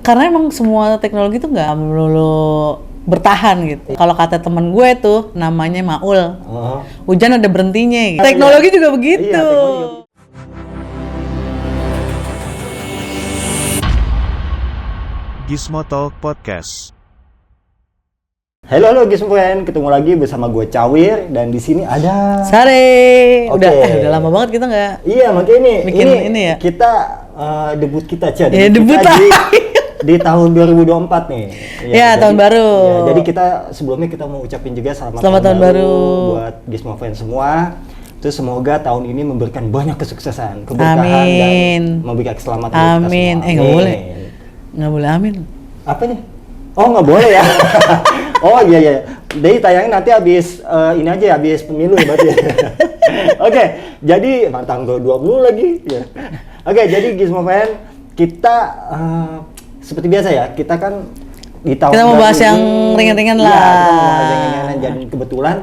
Karena emang semua teknologi tuh nggak melulu bertahan gitu. Kalau kata temen gue tuh namanya Maul, hujan ada berhentinya gitu. Teknologi juga begitu. Iya, teknologi. Gizmo Talk Podcast. Halo Gizmo Friend, ketemu lagi bersama gue Cawir dan di sini ada Sare. Oke. Udah lama banget kita nggak. Iya, makanya Bikin ini ya? Kita debut kita aja. Ya, debut kita lah. di tahun 2024 nih. Ya, tahun baru. Ya, jadi kita sebelumnya kita mau ucapin juga selamat tahun baru buat Gizmo Friend semua. Terus semoga tahun ini memberikan banyak kesuksesan, keberkahan dan memberikan keselamatan untuk kita Amin. semua. Nggak boleh amin. Apa nih? Oh, nggak boleh ya? Oh iya. Jadi tayangnya nanti habis ini aja, habis pemilu ya berarti. Oke, jadi tanggal 20 lagi. Ya. Oke, jadi Gizmo Friend, kita seperti biasa ya, kita kan di tahun kita mau bahas yang ringan-ringan lah. Iya, kita mau bahas yang ringan-ringan. Dan kebetulan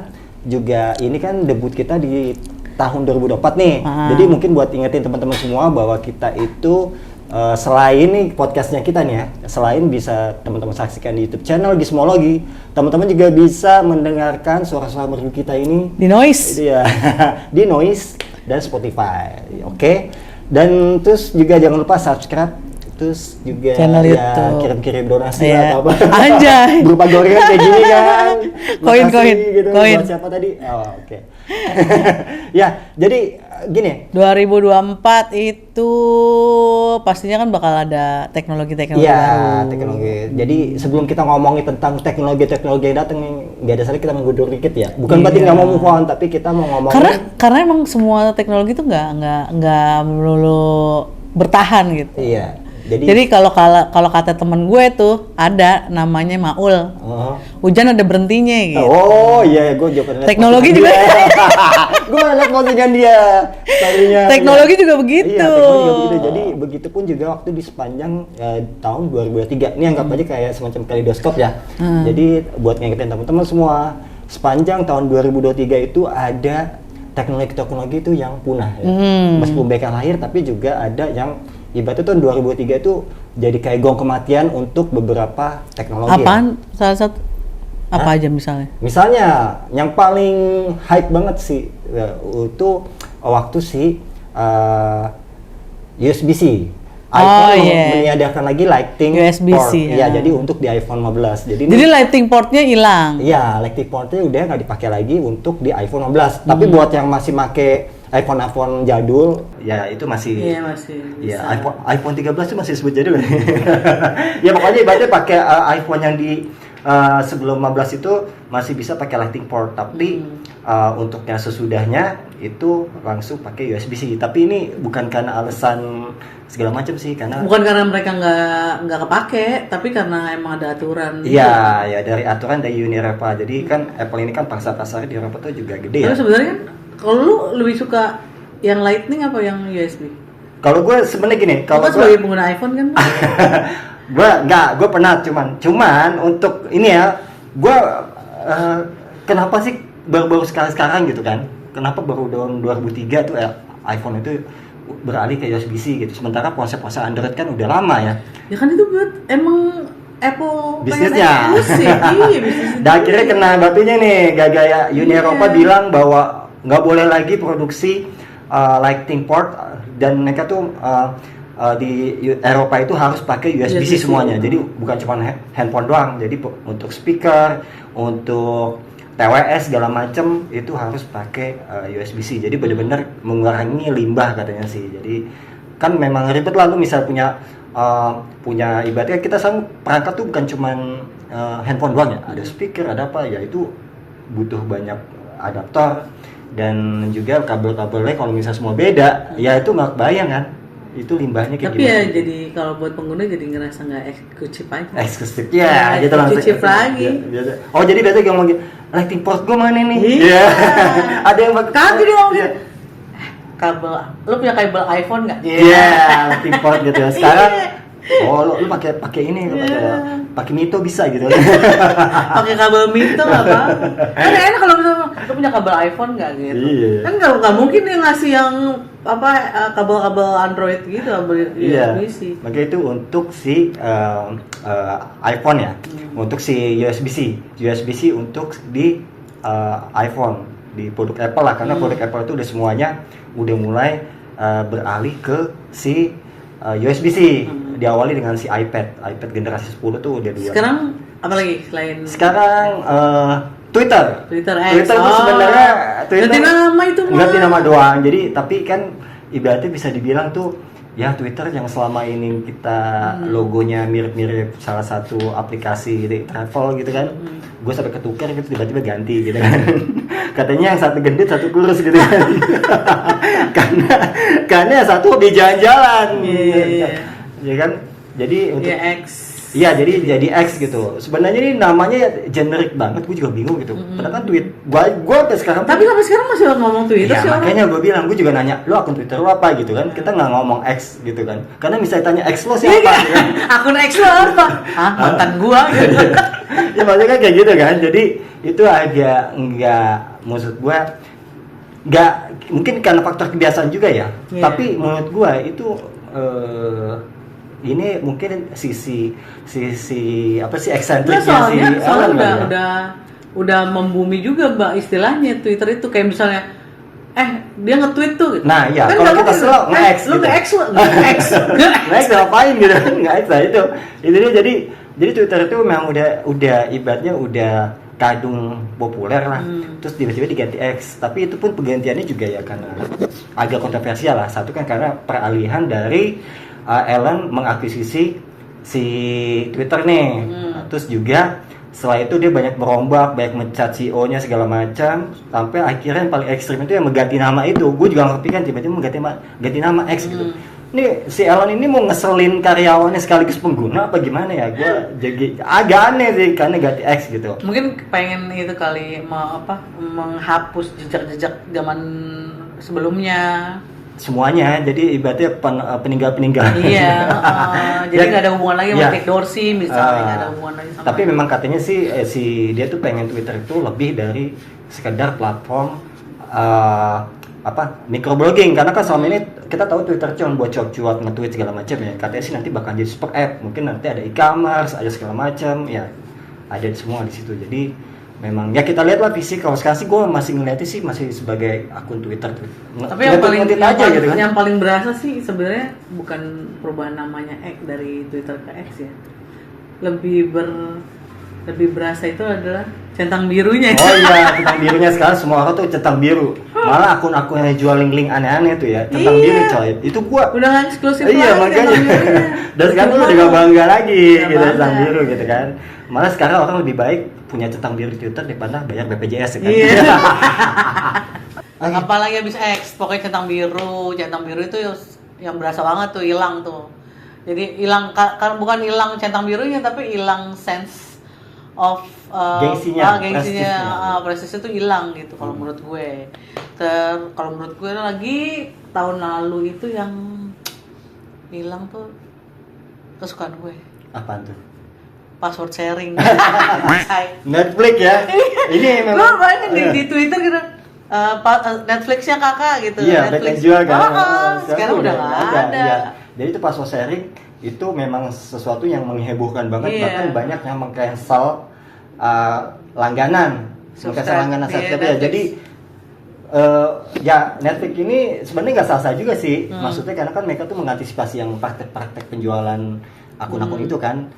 juga ini kan debut kita di tahun 2024 nih. Jadi mungkin buat ingetin teman-teman semua bahwa kita itu selain nih podcastnya kita nih ya, selain bisa teman-teman saksikan di YouTube channel Gizmologi, teman-teman juga bisa mendengarkan suara-suara merdu kita ini di Noise. Iya, di Noise dan Spotify. Oke. Dan terus juga jangan lupa subscribe, terus juga channel ya, YouTube. kirim-kirim donasi Iya. atau apa. Anjay. Berupa gorengan kayak gini kan. Koin. Gitu. Buat siapa tadi? Oh, oke. Ya, jadi gini. 2024 itu pastinya kan bakal ada teknologi-teknologi Iya, baru. teknologi. Jadi sebelum kita ngomongin tentang teknologi yang datang nih, nggak ada salahnya kita menggundur dikit ya. Bukan berarti nggak mau move on, tapi kita mau ngomongin. Karena emang semua teknologi itu nggak melulu bertahan gitu. Iya. Jadi kalau kata temen gue tuh ada namanya Maul, hujan ada berhentinya gitu. Oh iya, gue juga pernah. Teknologi juga. Gue lihat postingan dia. Teknologi juga begitu. Iya, teknologi juga begitu. Jadi begitu pun juga waktu di sepanjang tahun 2023. Ini anggap aja kayak semacam kaleidoskop ya. Jadi buat ngingetin teman-teman semua, sepanjang tahun 2023 itu ada teknologi itu yang punah ya. Meskipun mereka lahir, tapi juga ada yang ibaratnya tahun 2003 itu jadi kayak gong kematian untuk beberapa teknologi. Apaan? Salah satu apa aja misalnya? Misalnya yang paling hype banget sih itu waktu si USB-C. iPhone meniadakan lagi Lightning port. Iya, jadi untuk di iPhone 15. Jadi Lightning portnya hilang. Iya, Lightning portnya udah nggak dipakai lagi untuk di iPhone 15. Tapi buat yang masih make iPhone jadul, ya itu masih. Iya, masih. Iya, iPhone 13 itu masih disebut jadul. Ya pokoknya ibaratnya pakai iPhone yang di sebelum 15 itu masih bisa pakai Lightning port, tapi untuk yang sesudahnya itu langsung pakai USB-C. Tapi ini bukan karena alasan segala macam sih, karena bukan karena mereka nggak kepake, tapi karena emang ada aturan. Iya, ya dari aturan dari Uni Eropa. Jadi kan Apple ini kan pasar-pasarnya di Eropa tuh juga gede ya. Tapi sebenarnya kan kalau lu lebih suka yang Lightning apa yang USB? Kalau gue sebenarnya gini, kalau gue sebagai pengguna iPhone kan? gue pernah cuman untuk ini ya, gue kenapa sih baru sekarang gitu kan? Kenapa baru tahun 2003 tuh iPhone itu beralih ke USB-C gitu? Sementara konsep-konsep Android kan udah lama ya. Ya kan itu buat emang Apple bisnisnya. Iya, bisnisnya. Dan akhirnya kena batunya nih, gaya Uni Eropa bilang bahwa nggak boleh lagi produksi Lightning port, dan mereka tuh di Eropa itu harus pakai USB-C semuanya. Jadi bukan cuma handphone doang. Jadi untuk speaker, untuk TWS segala macem itu harus pakai USB-C. Jadi benar-benar mengurangi limbah katanya sih. Jadi kan memang ribet lah, lu misal punya ibaratnya kita sama perangkat tuh bukan cuma handphone doang ya. Ada speaker, ada apa ya, itu butuh banyak adaptor. Dan juga kabel-kabelnya kalau misalnya semua beda, ya itu nggak bayang kan, itu limbahnya kayak tapi gimana. Ya jadi kalau buat pengguna jadi ngerasa nggak eksklusif aja. Eksklusif ya, gitu langsung. Eksklusif lagi. Ya. Oh jadi biasa ngomong Lightning port gue mana nih? Iya. Ada yang kagak dia ngomong. Kabel, lu punya kabel iPhone nggak? Iya, Lightning port gitu ya. Sekarang Oh, lu pakai ini, pakai Mito bisa gitu. Pakai kabel Mito apa? Kan enak kalau misalnya lu punya kabel iPhone nggak gitu. Iya. Kan nggak mungkin dia ngasih yang apa kabel-kabel Android gitu, kabel Iya. USB-C. Maka itu untuk si iPhone ya. Untuk si USB-C untuk di iPhone, di produk Apple lah, karena produk Apple itu udah semuanya udah mulai beralih ke si USB-C. Diawali dengan si iPad generasi 10 tuh udah 2. Sekarang apa lagi selain Sekarang Twitter X? tuh sebenarnya ganti nama itu mah. ganti nama doang. Jadi tapi kan ibaratnya bisa dibilang tuh ya Twitter yang selama ini kita logonya mirip-mirip salah satu aplikasi di travel gitu kan. Gue sampai ketukar gitu, tiba-tiba ganti gitu kan. Katanya yang satu gendut satu kurus gitu kan. karena yang satu hobi jalan-jalan. Iya. Ya kan. Jadi untuk X. Iya, jadi X gitu. Sebenarnya ini namanya generik banget, gue juga bingung gitu. Padahal kan tweet, gue sampai sekarang. Tapi sampai sekarang masih ngomong Twitter ya, sih orang. makanya gue bilang, gue juga nanya, lo akun Twitter lo apa gitu kan? Kita nggak ngomong X gitu kan? Karena misalnya tanya X lo siapa? Gitu kan? Akun X lo apa? Hah, mantan gua gitu. Ya maksudnya kan kayak gitu kan. Jadi itu agak nggak, maksud gue nggak, mungkin karena faktor kebiasaan juga ya. Yeah. Tapi menurut gue itu ini mungkin sisi apa sih eksentriknya sih. Soalnya udah membumi juga Mbak istilahnya Twitter itu, kayak misalnya dia nge-tweet tuh gitu. Nah, iya, kan kalau kita slow nge-X lu gitu. nge-X lu Nge-X ngapain gitu kan? Nge-X lah itu dia jadi Twitter itu memang udah ibaratnya udah kadung populer lah. Terus tiba-tiba diganti X. Tapi itu pun penggantiannya juga ya karena agak kontroversial lah. Satu kan karena peralihan dari Elon mengakuisisi si Twitter nih. Terus juga setelah itu dia banyak merombak, banyak mencat CEO-nya segala macam, sampai akhirnya yang paling ekstrim itu yang mengganti nama itu. Gue juga nggak kepikiran tiba-tiba ganti nama X gitu. Ini si Elon ini mau ngeselin karyawannya sekaligus pengguna apa gimana ya? Gue jadi agak aneh sih karena ganti X gitu. Mungkin pengen itu kali menghapus jejak-jejak zaman sebelumnya. Semuanya, jadi ibaratnya peninggal-peninggal. Iya, jadi nggak ada hubungan lagi sama Iya. Jack Dorsey misalnya, nggak ada hubungan lagi sama. Tapi memang katanya sih dia tuh pengen Twitter itu lebih dari sekedar platform microblogging, karena kan selama ini kita tahu Twitter cuma buat cuap-cuap nge-tweet segala macam ya. Katanya sih nanti bakal jadi super app, mungkin nanti ada e-commerce, ada segala macam ya, ada semua di situ. Jadi memang ya kita lihat lah visi. Kalau sekarang sih gue masih ngeliatnya sih masih sebagai akun Twitter tuh. Tapi yang aja gitu kan. yang paling berasa sih sebenarnya bukan perubahan namanya X dari Twitter ke X ya. Lebih berasa itu adalah centang birunya. Oh iya, centang birunya sekarang semua orang tuh centang biru. Malah akun-akun yang jual link-link aneh-aneh tuh ya, centang biru coy. Itu gua udah nggak eksklusif iya, lagi. makanya. Dan sekarang tuh udah gak bangga lagi Gak gitu bangga. centang biru gitu kan. Malah sekarang orang lebih baik punya centang biru di Twitter daripada bayar BPJS ya kan. Iya. Apalagi habis X, pokoknya centang biru itu yang berasa banget tuh, hilang tuh. Jadi hilang karena bukan hilang centang birunya, tapi hilang sense of gengsinya, prestisnya tuh hilang gitu kalau menurut gue. Kalau menurut gue lagi tahun lalu itu yang hilang tuh kesukaan gue. Apaan tuh? Password sharing. Netflix ya. Ini memang Lo banyak di Twitter gitu. Netflixnya kakak gitu. iya, Netflix back jual kan. Sekarang udah nggak ada. Iya. Jadi itu password sharing itu memang sesuatu yang menghebohkan banget. Iya. Bahkan banyak yang meng-cancel langganan, subscribe ya. Jadi ya Netflix ini sebenarnya nggak sah-sah juga sih. Maksudnya karena kan mereka tuh mengantisipasi yang praktek-praktek penjualan akun-akun itu kan.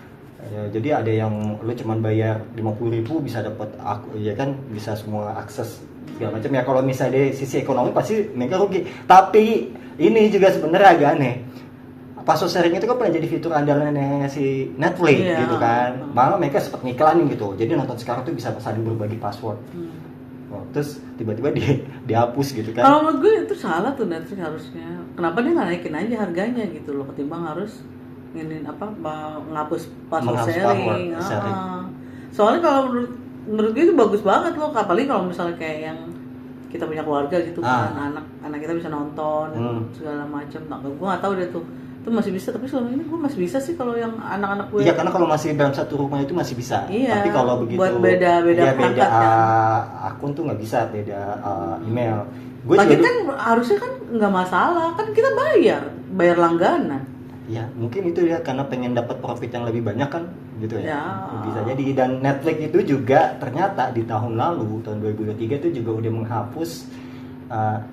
Jadi ada yang lu cuman bayar 50.000 bisa dapat ya kan, bisa semua akses segala macam ya. Kalau misalnya dari sisi ekonomi pasti mereka rugi. Tapi ini juga sebenarnya agak aneh. Password sharing itu kan pernah jadi fitur andalannya si Netflix gitu kan. Malah mereka sempat ngiklanin gitu. Jadi nonton sekarang tuh bisa saling berbagi password. Terus tiba-tiba dihapus gitu kan. Kalau menurut gue itu salah tuh Netflix harusnya. Kenapa dia nggak naikin aja harganya gitu loh, ketimbang harus menghapus password sharing. Soalnya kalau menurut gue itu bagus banget loh, apalagi kalau misalnya kayak yang kita punya keluarga gitu kan, anak kita bisa nonton segala macam. Nah, gue nggak tahu deh tuh itu masih bisa, tapi selama ini gue masih bisa sih kalau yang anak-anak gue. Iya, karena kalau masih dalam satu rumah itu masih bisa. Iya, Tapi kalau begitu buat beda perangkat, kan. akun tuh nggak bisa, beda email. Gue Lagi kan harusnya kan nggak masalah, kan kita bayar langganan. Ya mungkin itu ya karena pengen dapat profit yang lebih banyak kan gitu ya. Ya. Bisa jadi. Dan Netflix itu juga ternyata di tahun lalu, tahun 2023 itu juga udah menghapus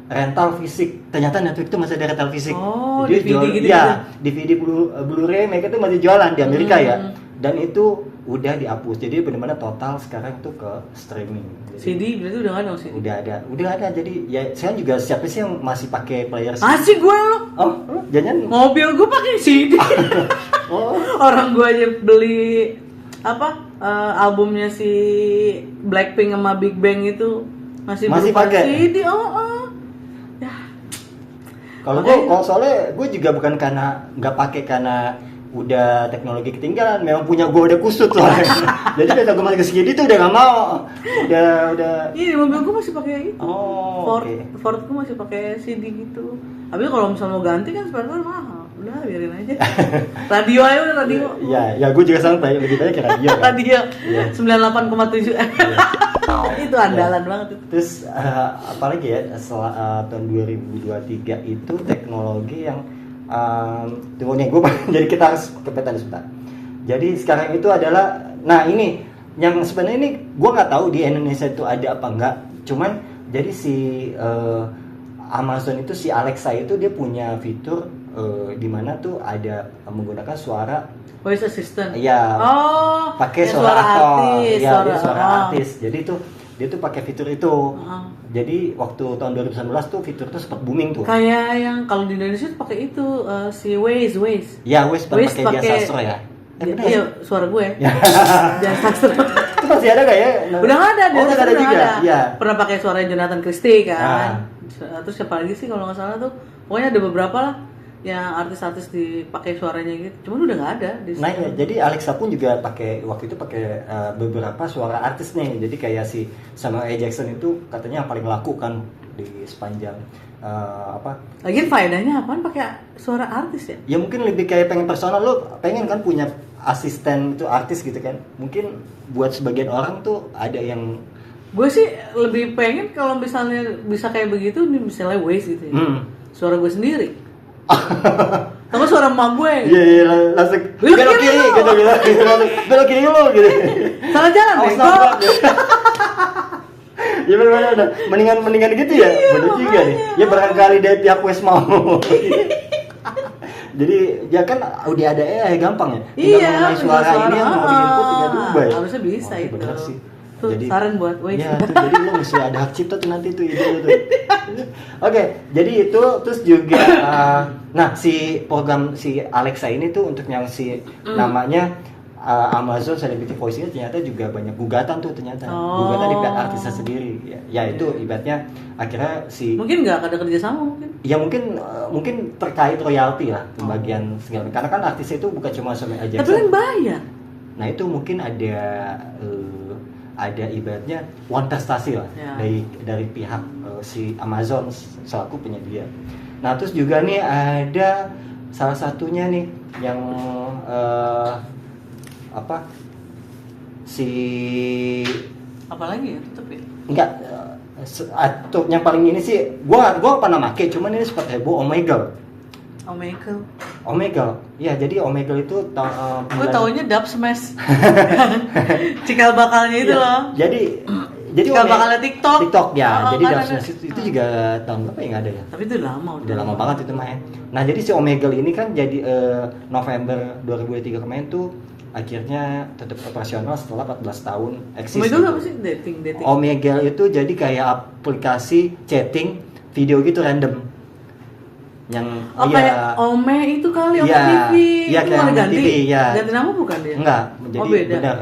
rental fisik. Ternyata Netflix itu masih ada rental fisik. Oh, jadi DVD gitu ya, DVD Blu-ray mereka itu masih jualan di Amerika ya. Dan itu udah dihapus. Jadi benar-benar total sekarang tuh ke streaming. Jadi, CD berarti udah nggak dong CD? Udah ada. Jadi ya saya juga siapa sih yang masih pakai player CD? Masih gue lo. Oh, jangan. Mobil gue pakai CD. Oh. Orang gue aja beli albumnya si Blackpink sama Big Bang itu masih berupa pakai CD. Ya. Kalau soalnya gue juga bukan karena nggak pakai karena udah teknologi ketinggalan, memang punya gue udah kusut loh. Jadi kalau gue masih ke CD tuh udah nggak mau, udah. Iya, mobil gue masih pakai itu. Oh, Ford gue masih pakai CD gitu. Tapi kalau misalnya mau ganti kan spare part mahal. Udah biarin aja. Radio aja udah radio. Ya gue juga sama lebih banyak ke radio. Kan? Radio. Iya. 98,7. Itu andalan banget itu. Terus apalagi ya setelah tahun 2023 itu teknologi yang tunggu nih gue jadi kita harus kepetan sebentar. Jadi sekarang itu adalah, nah ini yang sebenarnya ini gue nggak tahu di Indonesia itu ada apa enggak. Cuman jadi si Amazon itu si Alexa itu dia punya fitur di mana tuh ada menggunakan suara voice assistant. Iya. Oh. Pakai ya, suara aktor. artis. Iya, suara artis. Jadi tuh dia tuh pakai fitur itu. Jadi waktu tahun 2019 tuh fitur tuh sempat booming tuh. Kayak yang kalau di Indonesia tuh pakai itu si Waze. Iya, Waze pakai Dian Sastro ya. Iya, suara gue. Dian Sastro. Itu masih ada nggak ya? Udah nggak ada. Udah nggak ada juga. Iya. Pernah pakai suara Jonathan Christie kan. Terus siapa lagi sih kalau nggak salah tuh? Pokoknya ada beberapa lah yang artis-artis dipakai suaranya gitu. Cuman udah nggak ada. Nah ya, jadi Alexa pun juga waktu itu pakai beberapa suara artis nih. Jadi kayak si Samuel L. Jackson itu katanya yang paling laku kan di sepanjang Lagian faedahnya apaan pakai suara artis ya? Ya mungkin lebih kayak pengen personal, lo pengen kan punya asisten itu artis gitu kan. Mungkin buat sebagian orang tuh ada yang gue sih lebih pengen kalau misalnya bisa kayak begitu nih, misalnya Waze gitu ya. Suara gue sendiri. Atau suara emak gue. Iya, langsung belok kiri gitu. Belok kiri lo gitu. Salah jalan bego. Ya benar-benar mendingan gitu ya. Benar juga nih. Ya barangkali dari pihak Waze mau. Jadi ya kan udah ada AI gampang ya. Tinggal mengenai suara ini yang mau diinput tinggal diubah ya. Harusnya bisa itu. Benar sih. Tuh, jadi saran buat Waze. Ya, tuh, jadi lo mesti ada hak cipta tuh nanti tuh itu tuh. Oke, jadi itu terus juga nah si program si Alexa ini tuh untuk yang si namanya Amazon Celebrity Voice ini ternyata juga banyak gugatan tuh ternyata. Gugatan di pihak artisnya sendiri. Ya itu ibaratnya akhirnya si mungkin nggak ada kerjasama mungkin. Ya mungkin terkait royalti lah pembagian segala. Karena kan artisnya itu bukan cuma sama aja. Tapi kan bayar. Nah itu mungkin ada ibaratnya kontestasi lah dari pihak si Amazon selaku penyedia. Nah terus juga nih ada salah satunya nih yang apalagi ya tapi enggak atau yang paling ini sih gua pernah make cuman ini sempat heboh Omegle. Ya jadi Omegle itu gue taunya Dub Smash. Cikal bakalnya itu loh. Jadi cikal bakalnya TikTok ya. Jadi Dub Smash itu juga tahun berapa ya nggak ada ya? Tapi itu udah lama banget itu main. Nah jadi si Omegle ini kan jadi November 2023 kemarin tuh akhirnya tetap operasional setelah 14 tahun eksis. Omegle apa sih? Dating. Omegle itu jadi kayak aplikasi chatting video gitu random. Yang kayak Ome itu kali Ome TV. Iya kayak ganti. TV ya. Ganti nama bukan dia? Enggak, jadi beda. benar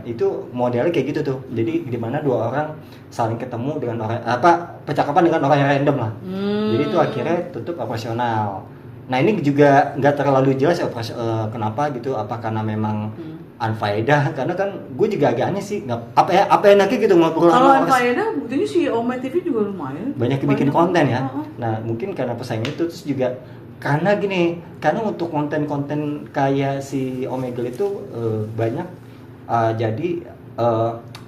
itu modelnya kayak gitu tuh. Jadi di mana dua orang saling ketemu dengan orang percakapan dengan orang yang random lah. Jadi itu akhirnya tutup operasional. Nah ini juga nggak terlalu jelas ya kenapa gitu, apa karena memang unfaedah, karena kan gue juga agak aneh sih apa enaknya gitu ngobrol kalau unfaedah buktinya si Ome TV juga lumayan banyak bikin konten ya. Nah mungkin karena pesaing itu terus juga karena gini, karena untuk konten-konten kayak si Omegle itu banyak jadi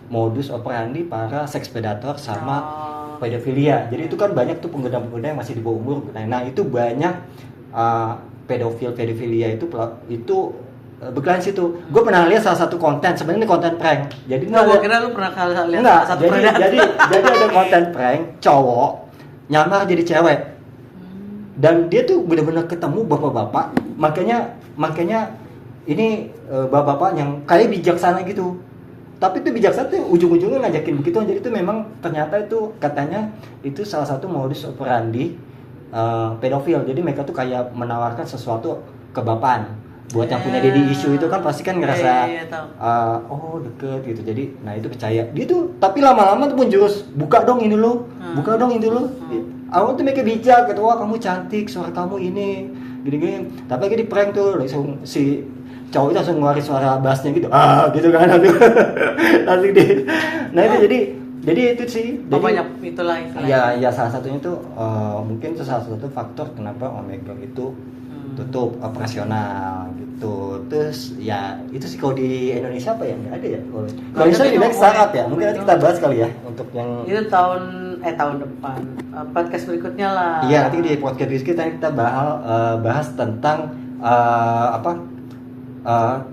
modus operandi para seks predator sama pedofilia. Jadi itu kan banyak tuh pengguna-pengguna yang masih di bawah umur. Nah itu banyak pedofilia itu berkeliaran situ. Gue pernah lihat salah satu konten, sebenarnya ini konten prank. Jadi gue kira lu pernah lihat enggak, salah satu jadi ada konten prank cowok nyamar jadi cewek. Dan dia tuh benar-benar ketemu bapak-bapak, makanya ini bapak-bapak yang kayak bijaksana gitu. Tapi itu bijaksana tuh ujung-ujungnya ngajakin begitu. Jadi itu memang ternyata itu katanya itu salah satu modus operandi pedofil. Jadi mereka tuh kayak menawarkan sesuatu kebapaan. Buat yang punya daddy issue itu kan pasti kan ngerasa oh deket gitu. Jadi nah itu percaya. Dia tuh tapi lama-lama tuh pun jurus buka dong ini lo, buka dong ini lo. Awal tuh mereka bijak gitu, wah kamu cantik, suara kamu ini gini-gini. Tapi lagi di prank tuh langsung si cowok itu langsung ngeluarin suara bassnya gitu, gitu kan langsung di. Nah itu jadi itu sih. Jadi, banyak itulah. Ya salah satunya tuh mungkin itu salah satu faktor kenapa Omegle itu tutup operasional gitu. Terus ya itu sih kalau di Indonesia apa ya nggak ada ya. Kalau Indonesia lebih baik startup ya. Mungkin nanti kita bahas kali ya untuk yang itu tahun depan podcast berikutnya lah. Iya nanti di podcast berikutnya kita bahas tentang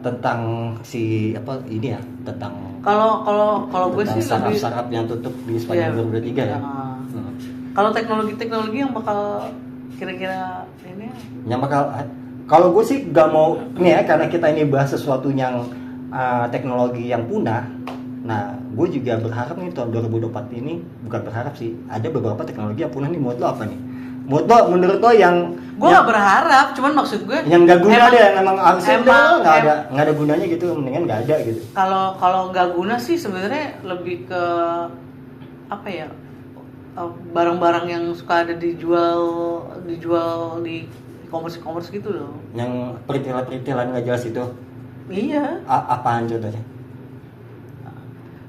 tentang si apa ini ya tentang kalau gue sih lebih startup yang tutup di sepanjang 2023 ya. Kalau teknologi yang bakal kira-kira ini yang bakal kalau gue sih gak mau nih ya karena kita ini bahas sesuatu yang teknologi yang punah. Nah gue juga berharap nih tahun 2024 ini bukan berharap sih ada beberapa teknologi yang punah nih. Menurut lo apa nih? Menurut lo yang gue gak berharap, cuman maksud gue yang gak guna deh emang harusnya nggak ada gunanya gitu, mendingan nggak ada gitu. Kalau nggak guna sih sebenarnya lebih ke apa ya, barang-barang yang suka ada dijual di e-commerce gitu loh. Yang perintilan nggak jelas itu. Iya. Apaan contohnya?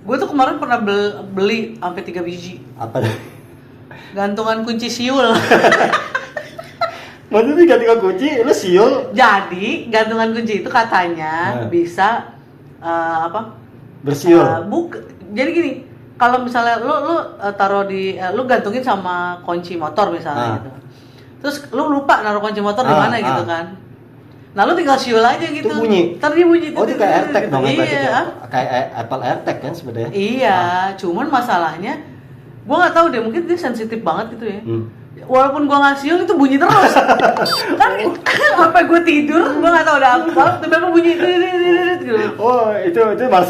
Gue tuh kemarin pernah beli sampai 3 biji. Apa? Gantungan kunci siul. Maksudnya gantungan kunci, lu siul? Jadi gantungan kunci itu katanya bisa bersiul. Jadi gini. Kalau misalnya lu taruh di lu gantungin sama kunci motor misalnya gitu. Terus lu lupa naruh kunci motor di mana gitu kan. Nah lu tinggal siul aja gitu. Itu bunyi. Ntar dia bunyi. Oh itu kayak AirTag dong. Iya. Kayak Apple AirTag kan sebenarnya. Iya, cuman masalahnya gua nggak tahu deh, mungkin dia sensitif banget gitu ya. Walaupun gua nggak siul itu bunyi terus. Kan sampai gua tidur gua nggak tahu udah apa, tiba-tiba bunyi gitu. Oh itu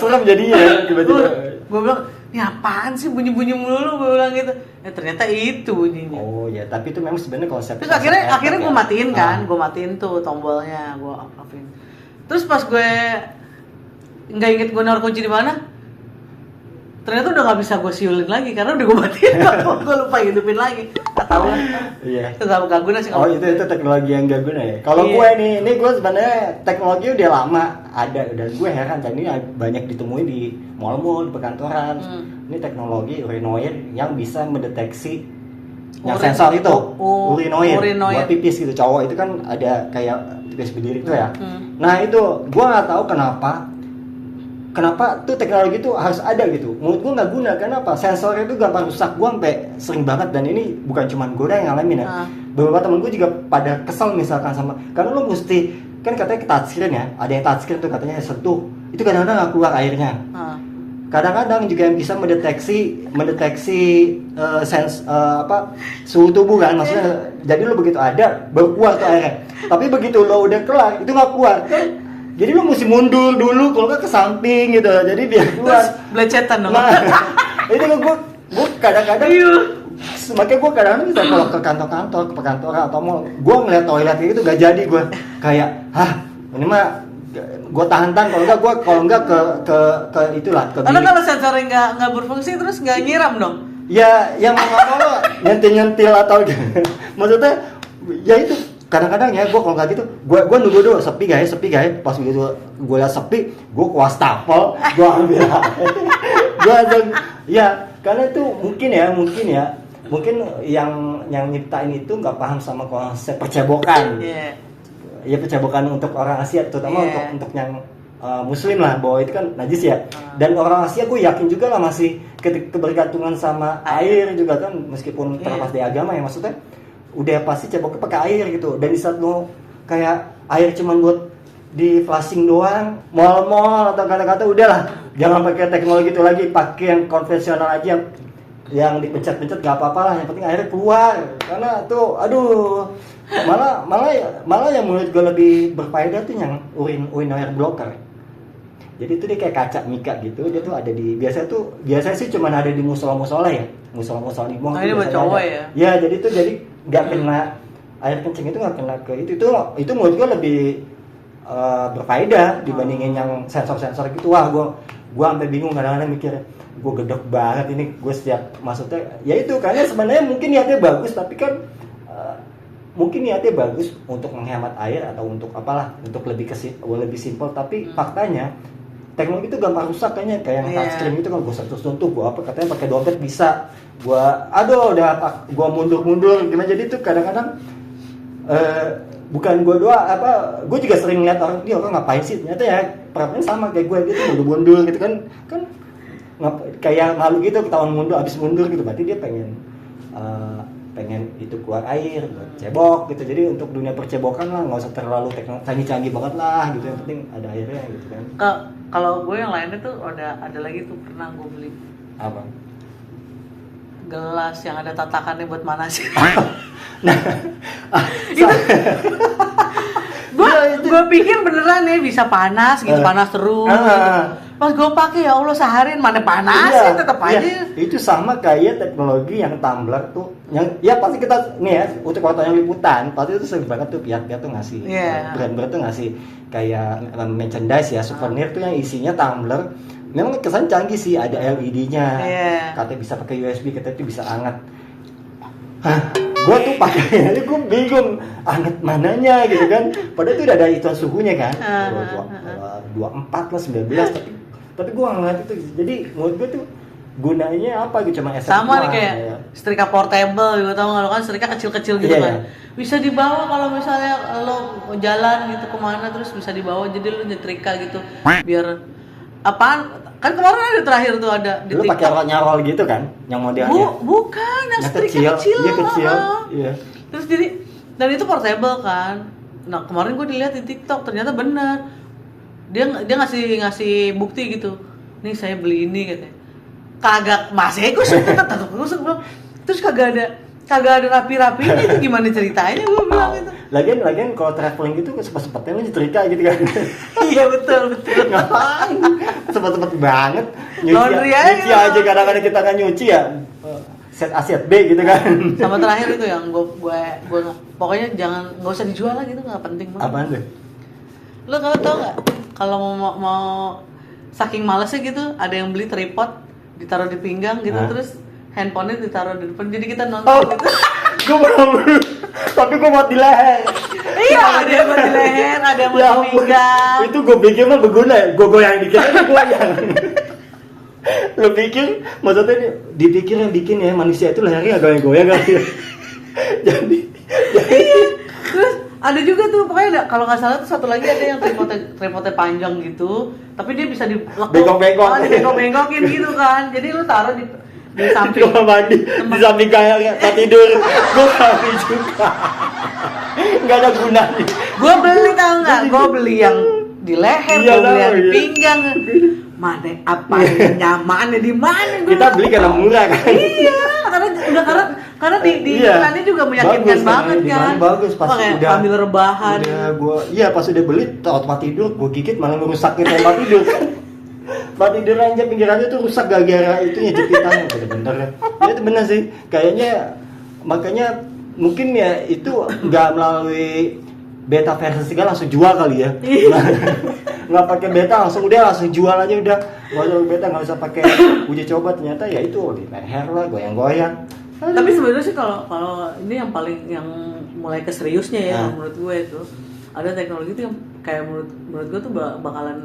serem jadinya tiba-tiba. Gua bilang ini apaan sih bunyi-bunyi mulu, gue bilang gitu. Ternyata itu bunyinya. Oh ya, tapi itu memang sebenarnya konsep. Terus akhirnya gue matiin kan, gue matiin tuh tombolnya, gue off-in. Terus pas gue nggak inget gue naruh kunci di mana, ternyata udah nggak bisa gue siulin lagi karena udah gue matiin. Gue lupa hidupin lagi. Nggak tahu lah. Iya. Itu nggak guna sih. Oh itu teknologi yang gak guna ya. Kalau gue ini gue sebenarnya teknologi udah lama ada dan gue heran dan ini banyak ditemui di mall-mall, di perkantoran. Ini teknologi urinoid yang bisa mendeteksi yang sensor itu urinoid buat pipis gitu. Cowok itu kan ada kayak pipis berdiri itu ya. Nah itu gue nggak tahu kenapa tuh teknologi itu harus ada gitu. Menurut gue nggak guna. Kenapa? Sensornya itu gampang rusak. Gue sampai sering banget dan ini bukan cuma gue yang ngalamin ya. Beberapa temen gue juga pada kesel misalkan sama karena lo mesti kan katanya touchscreen ya. Ada yang touchscreen tuh katanya sentuh itu kadang-kadang nggak keluar airnya. Kadang-kadang juga yang bisa mendeteksi suhu tubuh kan, maksudnya jadi lo begitu ada baru keluar tuh airnya. Tapi begitu lo udah kelar itu nggak keluar kan, jadi lo mesti mundur dulu kalau nggak ke samping gitu, jadi biar keluar. Terus belecetan dong. Nah, itu gue kadang-kadang makanya gue kadang-kadang bisa kalau ke kantor-kantor, ke perkantoran atau mau gue ngeliat toilet gitu gak jadi gue kayak ini mah gue tahan kalau enggak ke itulah ke karena kalau sensornya nggak berfungsi terus nggak nyiram dong ya yang mau nyentil atau maksudnya ya itu kadang-kadang ya gue kalau nggak gitu gue nunggu dulu sepi guys pas begitu gue lihat sepi gue ke wastafel gue ambil gue langsung ya karena itu mungkin yang yang nyiptain itu nggak paham sama konsep percebokan. Iya. Ya percebokan untuk orang Asia, terutama untuk yang Muslim lah, bahwa itu kan najis ya. Dan orang Asia gue yakin juga lah masih kebergantungan sama air juga kan, meskipun terlepas dari agama ya, maksudnya udah pasti ceboknya pakai air gitu. Dan di saat lo kayak air cuman buat di flushing doang, mall-mall atau kata-kata udahlah, jangan pakai teknologi itu lagi, pakai yang konvensional aja, yang dipencet-pencet gak apa-apa lah, yang penting airnya keluar. Karena tuh aduh, malah yang menurut gue lebih berfaedah tuh yang urin air blocker. Jadi itu dia kayak kaca mika gitu, dia tuh ada di biasanya sih cuma ada di musola ya, musola di mall. Ini buat cowok ya? Ya jadi nggak kena air kencing, itu nggak kena ke itu menurut gue lebih berfaedah dibandingin yang sensor gitu. Wah gue sampai bingung kadang-kadang mikir, gue gedek banget ini, gue setiap maksudnya ya itu karena sebenarnya mungkin niatnya bagus, tapi kan mungkin niatnya bagus untuk menghemat air atau untuk apalah, untuk lebih simpel, tapi faktanya teknologi itu gampang rusak kayaknya, kayak yang touchscreen itu kan gue sentuh gue apa katanya pakai dompet bisa, gue gue mundur gimana, jadi itu kadang-kadang bukan gue gue juga sering lihat orang ngapain sih, ternyata ya perempuan sama kayak gue gitu, mundur gitu kan kayak malu gitu ketahuan abis mundur gitu, berarti dia pengen itu keluar air buat cebok gitu. Jadi untuk dunia percebokan lah nggak usah terlalu canggih banget lah gitu, yang penting ada airnya gitu kan. Kalau gue yang lainnya tuh ada lagi tuh, pernah gue beli Apa? gelas yang ada tatakannya buat manasin. Nah, gue pikir beneran nih bisa panas gitu, panas terus. Pas gue pakai ya Allah seharian mana panas sih, tetap aja. Itu sama kayak teknologi yang tumbler tuh, yang ya pasti kita nih ya untuk waktu yang liputan pasti itu sering banget tuh pihak-pihak tuh ngasih brand-brand tuh ngasih kayak merchandise ya, souvenir tuh yang isinya tumbler. Memang kesan canggih sih, ada LED-nya, katanya bisa pakai USB, katanya itu bisa hangat. Gue tuh pakainya, gue bingung hangat mananya gitu kan. Padahal itu udah ada hitungan suhunya kan, 24 lah 19, tapi gue nggak ngeliat itu. Jadi menurut gue tuh gunanya apa gitu, cuma sama nih kayak setrika portable gitu, tau nggak lo kan, setrika kecil-kecil gitu kan. Bisa dibawa kalau misalnya lo jalan gitu kemana, terus bisa dibawa, jadi lo nyetrika gitu biar apaan. Kan kemarin ada terakhir tuh ada di lu pakai roll gitu kan, yang modelnya bukan yang setrika kecil. Iya. Terus jadi, dan itu portable kan. Nah kemarin gue dilihat di TikTok, ternyata benar. Dia ngasih bukti gitu. Nih saya beli ini katanya. Kagak, masih gue tetap belum. Terus kagak ada rapi-rapi itu gimana ceritanya, gue bilang itu. Lagian kalau traveling gitu sempet-sempetnya lu nyetrika gitu kan. Iya betul. Ngapain? Sempet banget. Laundry nyuci aja kadang-kadang kita nggak nyuci ya. Set A set B gitu kan. Sama terakhir itu yang gue pokoknya nggak usah dijual lah gitu, nggak penting banget. Apaan tuh? Lo tau nggak, kalau mau saking malesnya gitu, ada yang beli tripod ditaruh di pinggang gitu, terus handphonenya ditaruh di depan, jadi kita nonton gitu. Gue belum, tapi gue buat di leher. Iya, ada yang buat di leher, ada yang buat di pinggang. Itu gue pikir mah berguna ya, gue goyang dikit aja goyang. Lo pikir, maksudnya dipikir yang bikin ya manusia itu lehernya goyang-goyang kan? Jadi terus ada juga tuh pokoknya kalau nggak salah tuh satu lagi ada yang tripodnya panjang gitu, tapi dia bisa dibengkok-bengkokin gitu kan. Jadi lu taruh di samping kamar mandi, di samping kayak tidur. Gue kali juga nggak ada gunanya. Gue beli, tau nggak, gue beli yang di leher, gue beli yang di pinggang. Mana apa yang nyamannya di mana? Kita beli karena murah kan. Iya, karena di iklannya juga meyakinkan banget kan. Bagus pas udah sambil rebahan. Pas udah beli tempat tidur, gue gigit malah ngerusakin tempat tidur kan. Tempat tidur aja pinggirannya tuh rusak gara-gara itunya jepitannya. Bener-bener ya. Itu bener sih. Kayaknya makanya mungkin ya itu nggak melalui beta versi kan, langsung jual kali ya. Nggak pakai beta, langsung jual aja udah. Nggak usah beta, nggak usah pakai uji coba. Ternyata ya itu di leher lah, goyang-goyang. Tapi sebenarnya sih kalau ini yang mulai ke seriusnya ya, menurut gue itu ada teknologi itu yang kayak menurut gue tuh bakalan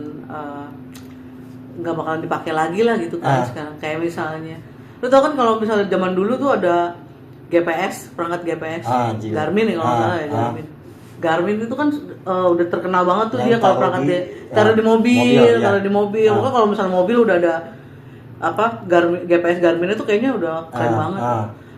nggak bakalan dipakai lagi lah gitu kan sekarang. Kayak misalnya, lu tau kan kalau misalnya zaman dulu tuh ada GPS, perangkat GPS. Anjir. Garmin ya kalau nggak salah ya, Garmin. Garmin itu kan udah terkenal banget tuh Yang dia kalau taruh perangkat di- taruh di mobil, mobil, ya. taruh di mobil. Ah. Pokoknya kalau misalnya mobil udah ada apa Garmin, GPS Garmin itu kayaknya udah keren banget.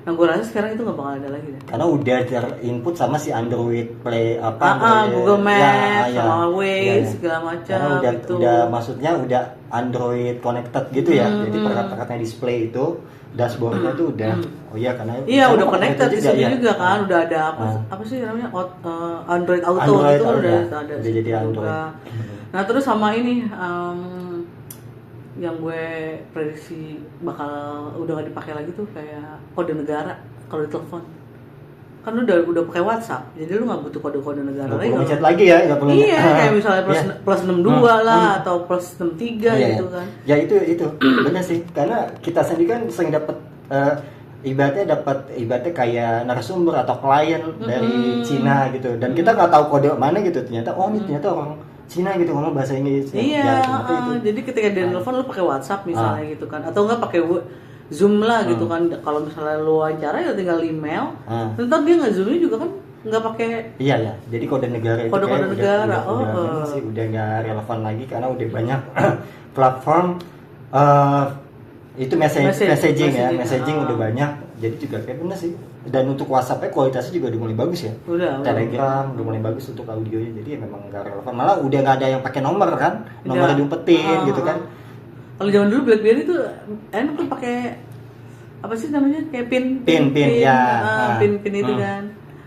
Nah gue rasa sekarang itu nggak bakal ada lagi deh. Karena udah terinput sama si Android Play apa Android- Google Maps, ya, sama Waze, ya. segala macam Karena udah gitu. udah maksudnya udah Android connected gitu ya. Jadi perangkat-perangkatnya display itu dashboardnya tuh udah oh iya karena Iya karena udah pakai connected itu di sini ya. juga kan, udah ada apa sih namanya Android Auto Android, itu kan udah ada jadi juga. Android. Nah terus sama ini yang gue prediksi bakal udah gak dipakai lagi tuh kayak kode negara kalau ditelepon. Kan lu udah pakai WhatsApp, jadi lu nggak butuh kode-kode negara Nggak lagi. perlu kalau- ngechat lagi ya, nggak perlu. Iya, kayak misalnya Iya. plus 62 lah atau plus 63 Iya, gitu iya. kan. Ya itu benar sih. Karena kita sendiri kan sering dapat ibaratnya kayak narasumber atau klien dari Cina gitu. Dan kita nggak tahu kode mana gitu. Ternyata ini ternyata orang Cina gitu ngomong bahasa Inggris. Iya, Ya, ternyata itu. jadi ketika dia nelfon lu pakai WhatsApp misalnya gitu kan, atau enggak pakai Zoom lah gitu kan. Kalau misalnya lu wawancara ya tinggal email. Ntar dia nggak Zoomnya juga kan nggak pakai. Iya ya, jadi kode negara itu Kode-kode kayak negara, memang sih udah nggak relevan lagi karena udah banyak platform itu messaging udah banyak, jadi juga kayak bener sih. Dan untuk WhatsApp-nya kualitasnya juga udah mulai bagus ya. Udah. Telegram udah mulai bagus untuk audionya, jadi ya memang nggak relevan. Malah udah nggak ada yang pakai nomor kan, nomornya diumpetin gitu kan. Kalau zaman dulu BlackBerry tuh enak tuh pakai apa sih namanya kayak pin ya. pin itu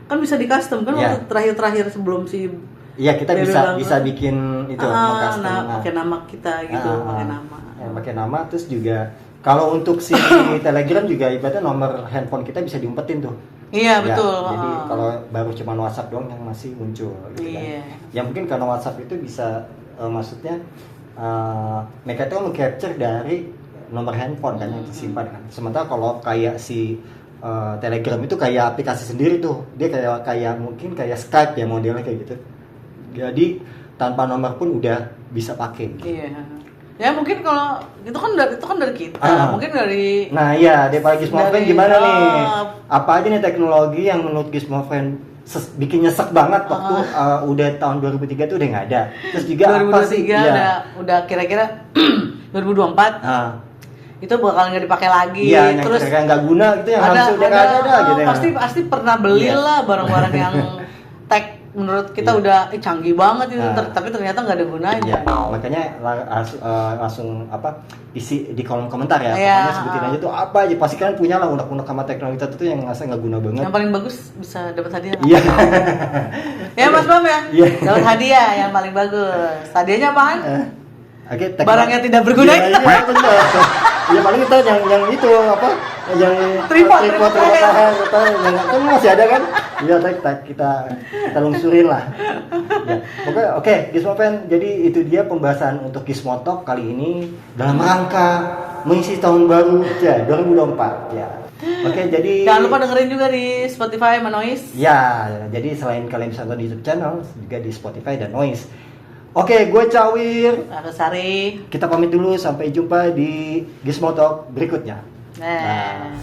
kan bisa di custom kan Ya. waktu terakhir sebelum si Iya kita BlackBerry bisa bangun. bikin itu custom. pakai nama kita gitu, pakai nama. Pakai nama terus juga kalau untuk si Telegram juga ibaratnya nomor handphone kita bisa diumpetin tuh. Iya Ya, betul. jadi kalau baru cuma WhatsApp doang yang masih muncul gitu Iya. kan. Ya mungkin karena WhatsApp itu bisa maksudnya mereka tuh meng-capture dari nomor handphone kan yang disimpan kan. Sementara kalau kayak si Telegram itu kayak aplikasi sendiri tuh. Dia kayak mungkin kayak Skype ya modelnya kayak gitu. Jadi tanpa nomor pun udah bisa pakai. Iya. Ya mungkin kalau itu kan dari kita, mungkin dari Nah iya, daripada Gizmofriend dari- gimana nih? Apa aja nih teknologi yang menurut Gizmofriend bikin nyesek banget waktu udah tahun 2003 tuh udah nggak ada. Terus juga 2023 apa sih? udah kira-kira 2024 itu bakal nggak dipakai lagi. Iya, yang Terus kira-kira nggak guna gitu yang harusnya udah nggak ada gitu ya. pasti pernah beli Iya. lah barang-barang yang tech menurut kita udah canggih banget itu, tapi ternyata nggak ada gunanya. Iya, makanya langsung isi di kolom komentar ya. Iya. Pokoknya sebutin aja tuh apa aja. Pasti kalian punya lah unek-unek sama teknologi tertentu yang ngerasa nggak guna banget. Yang paling bagus bisa dapat hadiah. Iya. Ya Mas Bam ya. Iya. Dapat hadiah yang paling bagus. Hadiahnya apaan? Oke, Barang yang tidak berguna. Iya, benar. Ya paling kita yang itu yang Tripod tahan yang kan masih ada kan? Iya, kita lungsurin lah. Ya. Oke, Gizmofriend. Jadi itu dia pembahasan untuk Gizmotalk kali ini dalam rangka mengisi tahun baru ya 2024 ya. Oke, jadi Jangan lupa dengerin juga di Spotify sama Noise. ya, jadi selain kalian bisa nonton di YouTube channel, juga di Spotify dan Noise. Oke, gue Cawir. Aku Sari. Kita pamit dulu, sampai jumpa di Gizmotalk berikutnya. Nah.